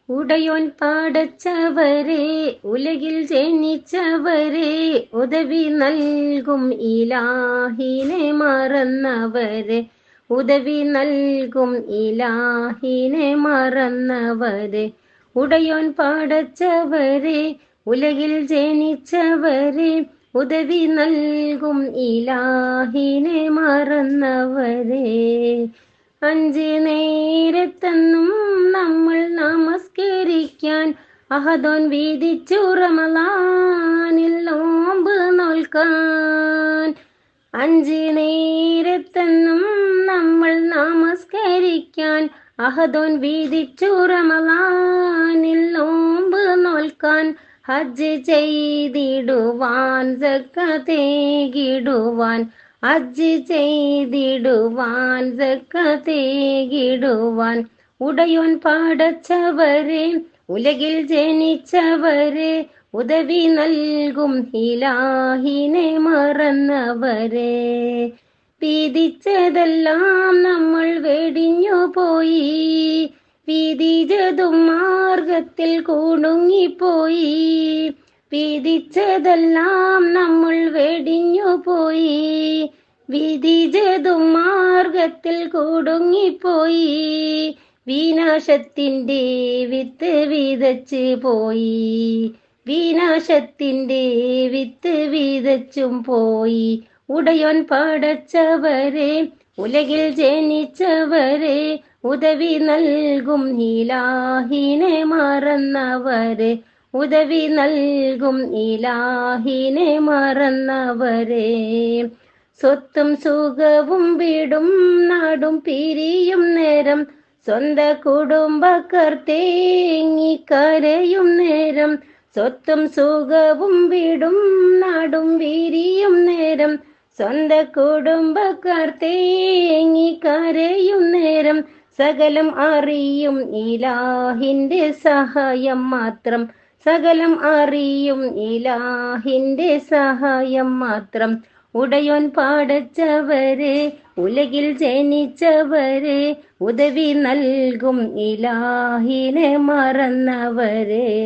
ഉടയോൻ പടച്ചവരെ, ഉലകിൽ ജനിച്ചവരെ, ഉദവി നൽകും ഇലാഹിനെ മറന്നവരെ, ഉദവി നൽകും ഇലാഹിനെ മറന്നവരെ. ഉടയോൻ പടച്ചവരെ, ഉലകിൽ ജനിച്ചവരെ, ഉദവി നൽകും ഇലാഹിനെ മറന്നവരെ. അഞ്ച് നേരത്തെന്നും നമ്മൾ നമസ്കരിക്കാൻ അഹദോൻ വീതിച്ചു റമളാനിൽ നോമ്പ് നോൽക്കാൻ. അഞ്ച് നേരത്തെന്നും നമ്മൾ നമസ്കരിക്കാൻ അഹദോൻ വീതിച്ചു റമളാനിൽ നോമ്പ് നോൽക്കാൻ. ഹജ്ജ് ചെയ്തിടുവാൻ സക്കത്തേകിടുവാൻ, ഹജ്ജ് ചെയ്തിടുവാൻ സക്കത്തേകിടുവാൻ. ഉടയോൻ പടച്ചവരെ, ഉലകിൽ ജനിച്ചവരെ, ഉദവി നൽകും ഇലാഹിനെ മറന്നവരെ. വീതിച്ചതെല്ലാം നമ്മൾ വെടിഞ്ഞു പോയി, വീതിച്ചതും മാർഗത്തിൽ കുടുങ്ങിപ്പോയി. വീതിച്ചതെല്ലാം നമ്മൾ വെടിഞ്ഞു പോയി, വീതിച്ചതും മാർഗത്തിൽ കുടുങ്ങിപ്പോയി. വിനാശത്തിന്റെ വിത്ത് വിതച്ച് പോയി, വിനാശത്തിന്റെ വിത്ത് വിതച്ചും പോയി. ഉടയോൻ പടച്ചവരെ, ഉലകിൽ ജനിച്ചവരെ, ഉദവി നൽകും ഇലാഹിനെ മറന്നവരെ, ഉദവി നൽകും ഇലാഹിനെ മറന്നവരെ. സ്വത്തും സുഖവും വീടും നാടും പിരിയും നേരം, സ്വന്ത കുടുംബക്കാർ തേങ്ങിക്കരയും നേരം. സ്വത്തും സുഖവും വീടും നാടും പിരിയും നേരം, സ്വന്ത കുടുംബക്കാർ തേങ്ങിക്കരയും നേരം. സകലം അറിയും ഇലാഹിന്റെ സഹായം മാത്രം, സകലം അറിയും ഇലാഹിന്റെ സഹായം മാത്രം. ഉടയോൻ പടച്ചവരെ, ഉലകിൽ ജനിച്ചവരെ, ഉദവി നൽകും ഇലാഹിനെ മറന്നവരെ.